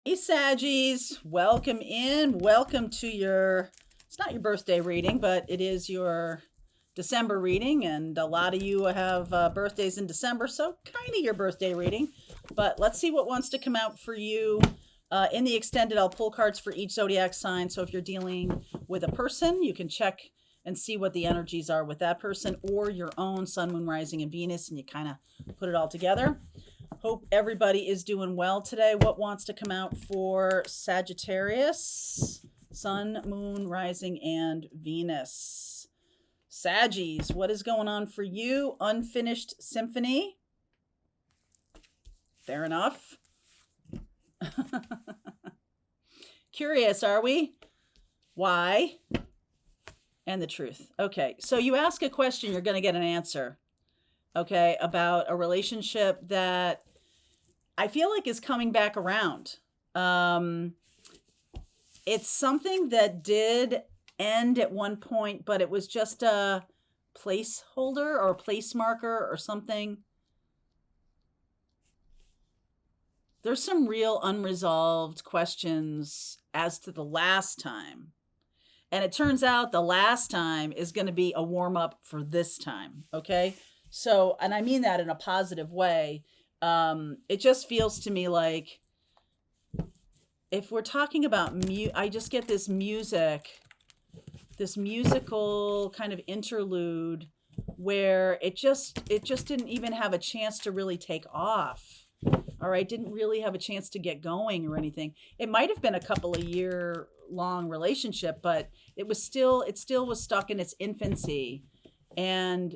Hey Saggies, welcome in. Welcome to it's not your birthday reading, but it is your December reading. And a lot of you have birthdays in December, so kind of your birthday reading. But let's see what wants to come out for you. In the extended, I'll pull cards for each zodiac sign. So if you're dealing with a person, you can check and see what the energies are with that person or your own sun, moon, rising, and Venus, and you kind of put it all together. Hope everybody is doing well today. What wants to come out for Sagittarius? Sun, moon, rising, and Venus. Saggies, what is going on for you? Unfinished symphony. Fair enough. Curious, are we? Why? And the truth. Okay, so you ask a question, you're going to get an answer. Okay, about a relationship that I feel like is coming back around. It's something that did end at one point, but it was just a placeholder or a place marker or something. There's some real unresolved questions as to the last time. And it turns out the last time is going to be a warm up for this time. Okay. So, and I mean that in a positive way. It just feels to me like if we're talking about I just get this musical kind of interlude where it just didn't even have a chance to really take off. All right. Didn't really have a chance to get going or anything. It might have been a couple of year long relationship, but it still was stuck in its infancy. And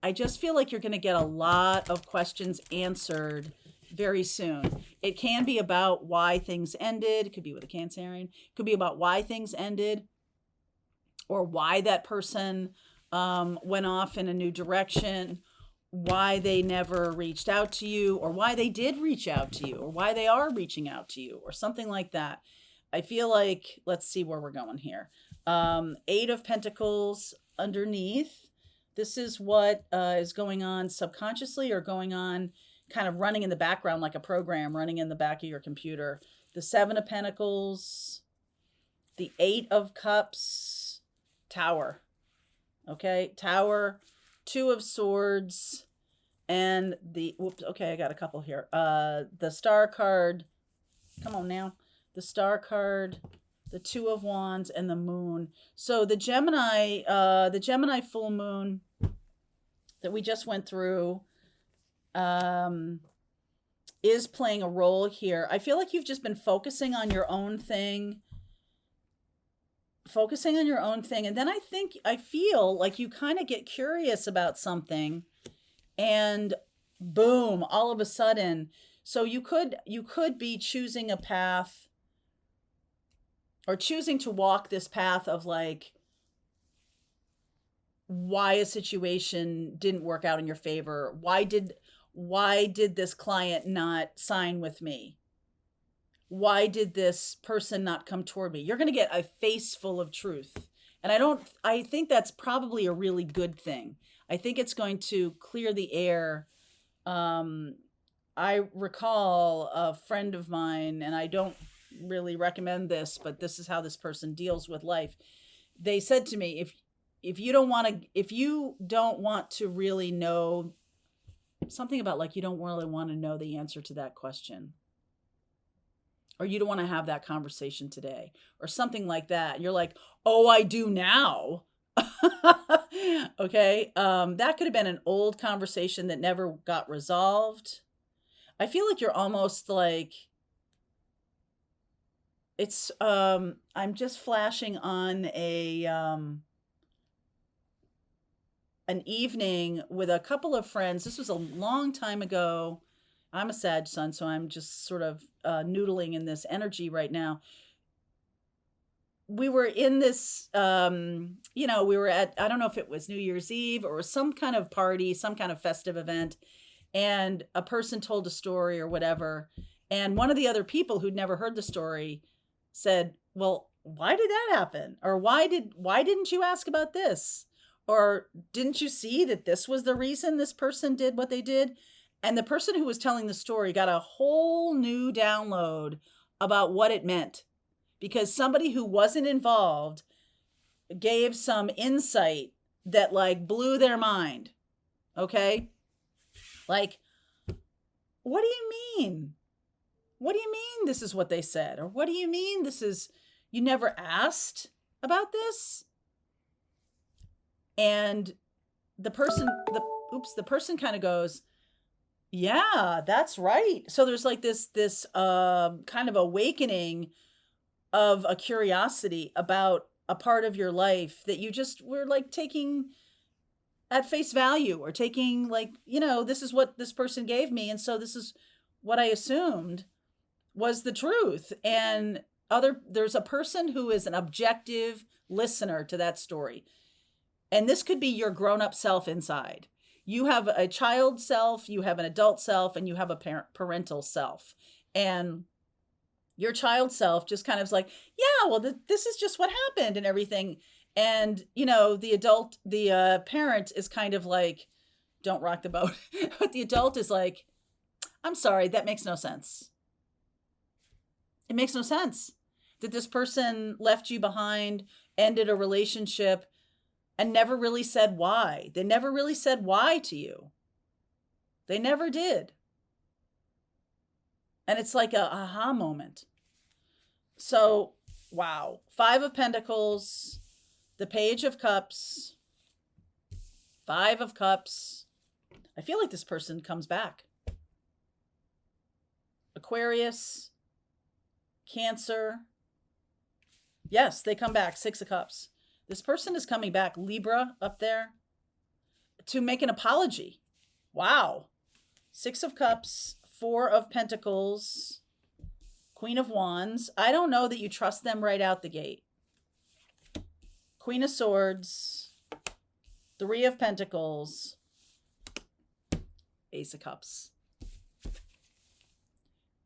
I just feel like you're going to get a lot of questions answered very soon. It can be about why things ended. It could be with a Cancerian. It could be about why things ended or why that person went off in a new direction, why they never reached out to you, or why they did reach out to you, or why they are reaching out to you, or something like that. I feel like, let's see where we're going here. 8 of Pentacles underneath. This is what is going on subconsciously or going on kind of running in the background like a program running in the back of your computer. The 7 of Pentacles, the 8 of Cups, Tower. Okay, Tower, 2 of Swords, and I got a couple here. The Star card, come on now. The Star card, the 2 of Wands, and the Moon. So the Gemini full moon that we just went through is playing a role here. I feel like you've just been focusing on your own thing. And then I feel like you kind of get curious about something and boom, all of a sudden. So you could be choosing a path or choosing to walk this path of like why a situation didn't work out in your favor. Why did this client not sign with me? Why did this person not come toward me? You're going to get a face full of truth. And I think that's probably a really good thing. I think it's going to clear the air. I recall a friend of mine, and I don't really recommend this, but this is how this person deals with life. They said to me, if you don't want to really know something about like, you don't really want to know the answer to that question, or you don't want to have that conversation today or something like that. You're like, oh, I do now. Okay. That could have been an old conversation that never got resolved. I feel like you're almost like, it's, I'm just flashing on an evening with a couple of friends. This was a long time ago. I'm a Sag sun, so I'm just sort of noodling in this energy right now. We were in this, we were at, I don't know if it was New Year's Eve or some kind of party, some kind of festive event, and a person told a story or whatever. And one of the other people who'd never heard the story said, well, why did that happen? Or why didn't you ask about this? Or didn't you see that this was the reason this person did what they did? And the person who was telling the story got a whole new download about what it meant, because somebody who wasn't involved gave some insight that like blew their mind. Okay? Like, what do you mean? What do you mean this is what they said? Or what do you mean this is, you never asked about this? And the person kind of goes, yeah, that's right. So there's like this kind of awakening of a curiosity about a part of your life that you just were like taking at face value, or taking like, this is what this person gave me, and so this is what I assumed was the truth. And there's a person who is an objective listener to that story. And this could be your grown-up self inside. You have a child self, you have an adult self, and you have a parental self. And your child self just kind of is like, yeah, well, this is just what happened and everything. And, the parent is kind of like, don't rock the boat. But the adult is like, I'm sorry, that makes no sense. It makes no sense that this person left you behind, ended a relationship, and never really said why. They never really said why to you. They never did. And it's like a aha moment. So, wow. 5 of Pentacles, the Page of Cups, 5 of Cups. I feel like this person comes back. Aquarius, Cancer. Yes, they come back. 6 of Cups. This person is coming back, Libra up there, to make an apology. Wow. 6 of Cups, 4 of Pentacles, Queen of Wands. I don't know that you trust them right out the gate. Queen of Swords, 3 of Pentacles, Ace of Cups.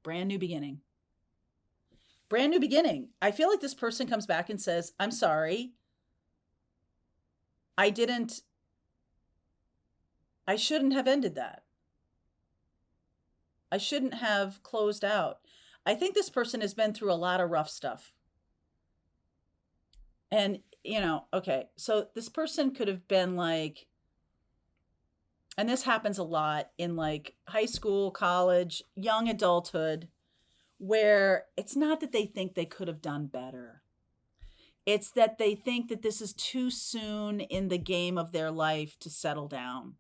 Brand new beginning. Brand new beginning. I feel like this person comes back and says, I'm sorry. I shouldn't have ended that. I shouldn't have closed out. I think this person has been through a lot of rough stuff. And, okay, so this person could have been like, and this happens a lot in like high school, college, young adulthood, where it's not that they think they could have done better. It's that they think that this is too soon in the game of their life to settle down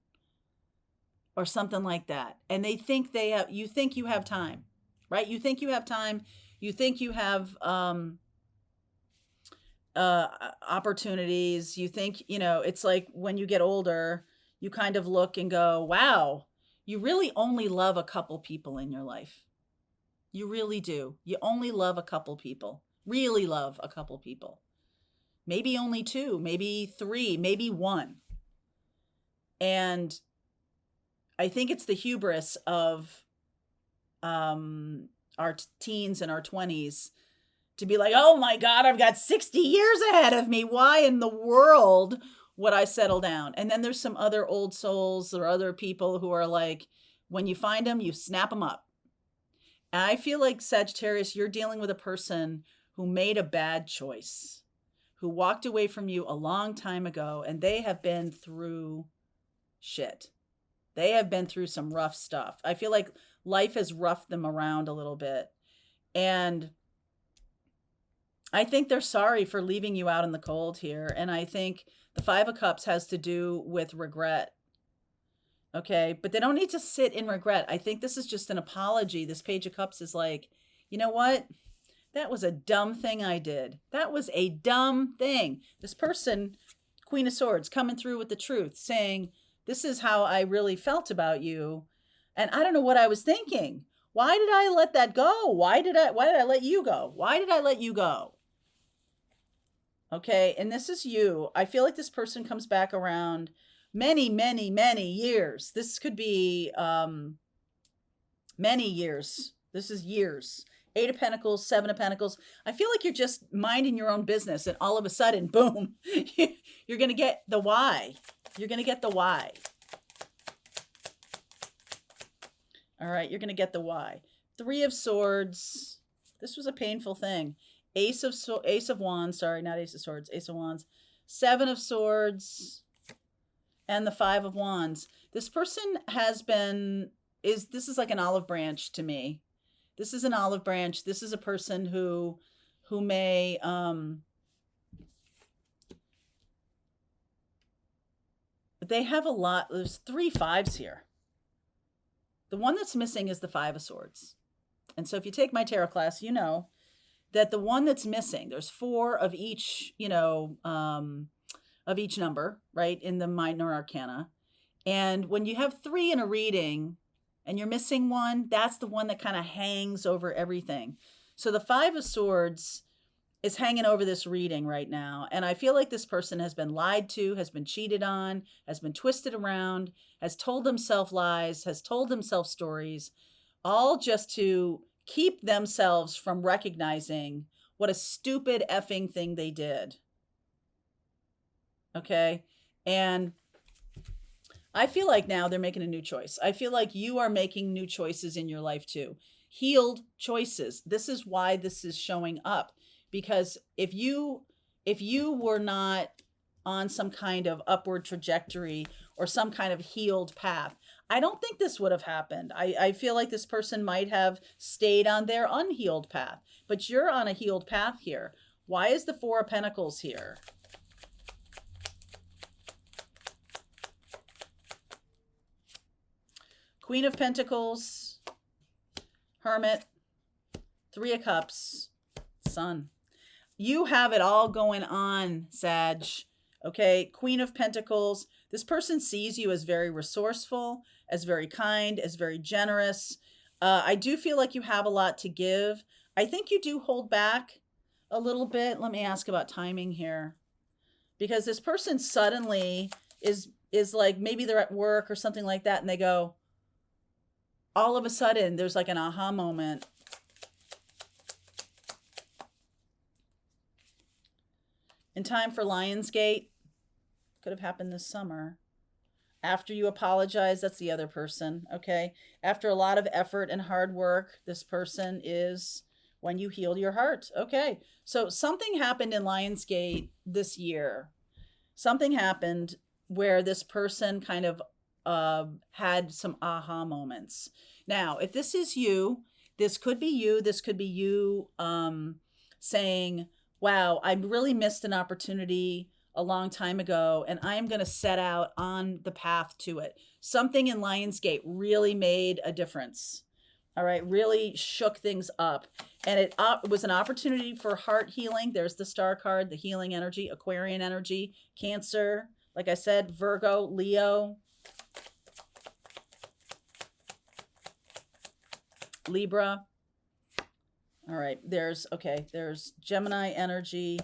or something like that. And they think you think you have time, right? You think you have time. You think you have opportunities. You think, it's like when you get older, you kind of look and go, wow, you really only love a couple people in your life. You really do. You only love a couple people, really love a couple people. Maybe only 2, maybe 3, maybe 1. And I think it's the hubris of our teens and our 20s to be like, oh my God, I've got 60 years ahead of me. Why in the world would I settle down? And then there's some other old souls or other people who are like, when you find them, you snap them up. And I feel like, Sagittarius, you're dealing with a person who made a bad choice, who walked away from you a long time ago, and they have been through shit. They have been through some rough stuff. I feel like life has roughed them around a little bit. And I think they're sorry for leaving you out in the cold here. And I think the 5 of Cups has to do with regret. Okay, but they don't need to sit in regret. I think this is just an apology. This Page of Cups is like, you know what? That was a dumb thing I did. That was a dumb thing. This person, Queen of Swords, coming through with the truth, saying, this is how I really felt about you. And I don't know what I was thinking. Why did I let that go? Why did I let you go? Why did I let you go? Okay, and this is you. I feel like this person comes back around many, many, many years. This could be many years. This is years. 8 of Pentacles, 7 of Pentacles. I feel like you're just minding your own business, and all of a sudden, boom, you're going to get the why. You're going to get the why. All right, you're going to get the why. 3 of Swords, This was a painful thing. Ace of Wands, sorry, not Ace of Swords, Ace of Wands. Seven of Swords and the Five of Wands. This person this is like an olive branch to me. This is an olive branch. This is a person who may, they have a lot. There's 3 fives here. The one that's missing is the Five of Swords. And so if you take my tarot class, you know that the one that's missing, there's 4 of each, of each number, right, in the minor arcana. And when you have 3 in a reading and you're missing one, that's the one that kind of hangs over everything. So the Five of Swords is hanging over this reading right now. And I feel like this person has been lied to, has been cheated on, has been twisted around, has told themselves lies, has told themselves stories, all just to keep themselves from recognizing what a stupid effing thing they did. Okay? And I feel like now they're making a new choice. I feel like you are making new choices in your life too. Healed choices. This is why this is showing up. Because if you were not on some kind of upward trajectory or some kind of healed path, I don't think this would have happened. I feel like this person might have stayed on their unhealed path. But you're on a healed path here. Why is the Four of Pentacles here? Queen of Pentacles, Hermit, Three of Cups, Sun. You have it all going on, Sag. Okay, Queen of Pentacles. This person sees you as very resourceful, as very kind, as very generous. I do feel like you have a lot to give. I think you do hold back a little bit. Let me ask about timing here. Because this person suddenly is like, maybe they're at work or something like that, and they go, all of a sudden, there's like an aha moment. In time for Lionsgate, could have happened this summer. After you apologize, that's the other person, okay? After a lot of effort and hard work, this person is when you healed your heart. Okay, so something happened in Lionsgate this year. Something happened where this person kind of had some aha moments. Now, if this is you, this could be you. This could be you saying, wow, I really missed an opportunity a long time ago, and I'm going to set out on the path to it. Something in Lionsgate really made a difference. All right, really shook things up. And it was an opportunity for heart healing. There's the Star card, the healing energy, Aquarian energy, Cancer, like I said, Virgo, Leo, Libra. All right, there's Gemini energy,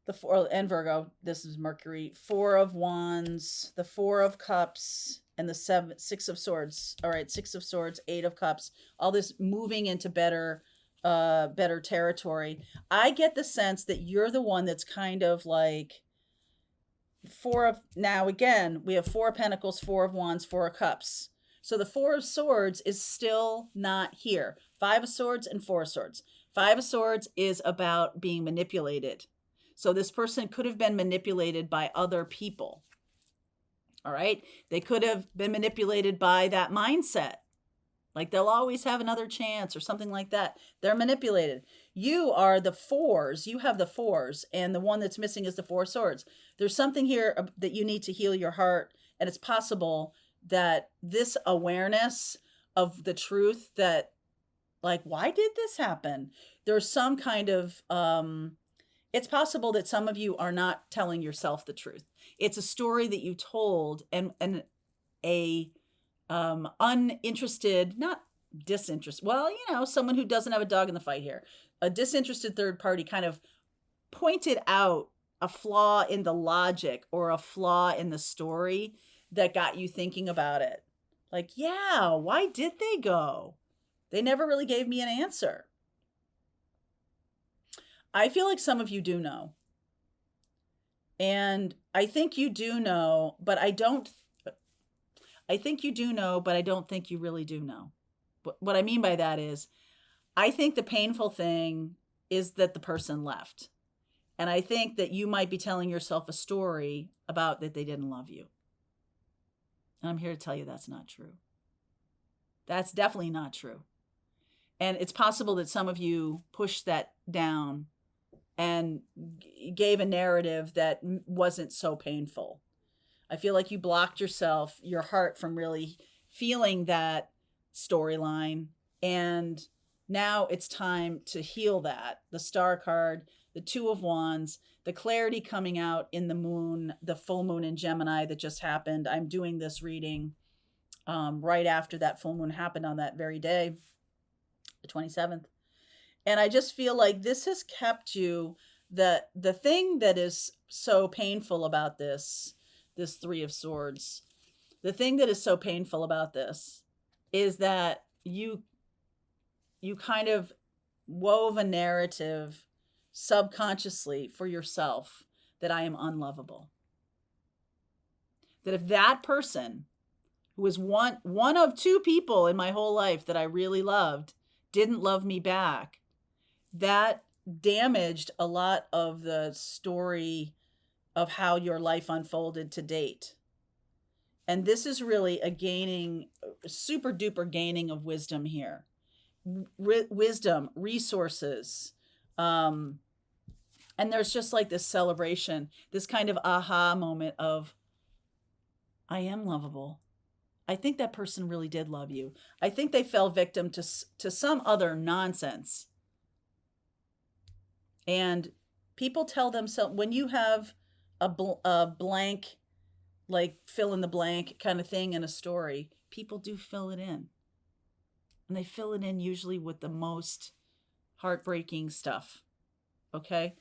and Virgo. This is Mercury, Four of Wands, the Four of Cups, and the Six of Swords. All right, Six of Swords, Eight of Cups. All this moving into better territory. I get the sense that you're the one that's kind of like now again, we have Four of Pentacles, Four of Wands, Four of Cups. So the Four of Swords is still not here. Five of Swords and Four of Swords. Five of Swords is about being manipulated. So this person could have been manipulated by other people. All right. They could have been manipulated by that mindset. Like they'll always have another chance or something like that. They're manipulated. You are the fours. You have the fours. And the one that's missing is the Four of Swords. There's something here that you need to heal your heart. And it's possible that this awareness of the truth that, like, why did this happen? There's some kind of, it's possible that some of you are not telling yourself the truth. It's a story that you told and a uninterested, not disinterested, well, someone who doesn't have a dog in the fight here. A disinterested third party kind of pointed out a flaw in the logic or a flaw in the story that got you thinking about it. Like, yeah, why did they go? They never really gave me an answer. I feel like some of you do know. And I think you do know, but I think you do know, but I don't think you really do know. What I mean by that is, I think the painful thing is that the person left. And I think that you might be telling yourself a story about that they didn't love you. And I'm here to tell you that's not true. That's definitely not true. And it's possible that some of you pushed that down and gave a narrative that wasn't so painful. I feel like you blocked your heart from really feeling that storyline. And now it's time to heal that. The Star card, the Two of Wands, the clarity coming out in the moon, the full moon in Gemini that just happened. I'm doing this reading right after that full moon happened on that very day, the 27th. And I just feel like this has kept you, the thing that is so painful about this Three of Swords, the thing that is so painful about this is that you kind of wove a narrative subconsciously for yourself that I am unlovable. That if that person, who was one of two people in my whole life that I really loved, didn't love me back, that damaged a lot of the story of how your life unfolded to date. And this is really a super duper gaining of wisdom here. Wisdom, resources. And there's just like this celebration, this kind of aha moment of, I am lovable. I think that person really did love you. I think they fell victim to some other nonsense. And people tell themselves, when you have a blank, like fill in the blank kind of thing in a story, people do fill it in. And they fill it in usually with the most heartbreaking stuff. Okay?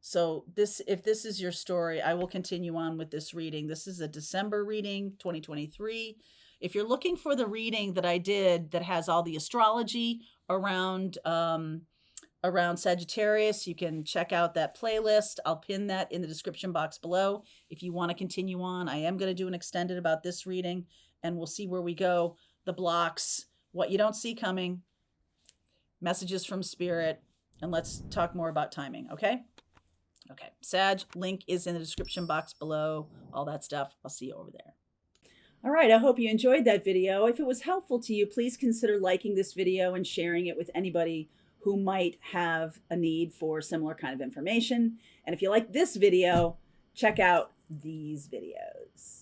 So if this is your story, I will continue on with this reading. This is a December reading, 2023. If you're looking for the reading that I did that has all the astrology around Sagittarius, you can check out that playlist. I'll pin that in the description box below. If you want to continue on, I am going to do an extended about this reading, and we'll see where we go. The blocks, what you don't see coming, messages from spirit, and let's talk more about timing, okay? Okay, Sag, link is in the description box below, all that stuff. I'll see you over there. All right, I hope you enjoyed that video. If it was helpful to you, please consider liking this video and sharing it with anybody who might have a need for similar kind of information. And if you like this video, check out these videos.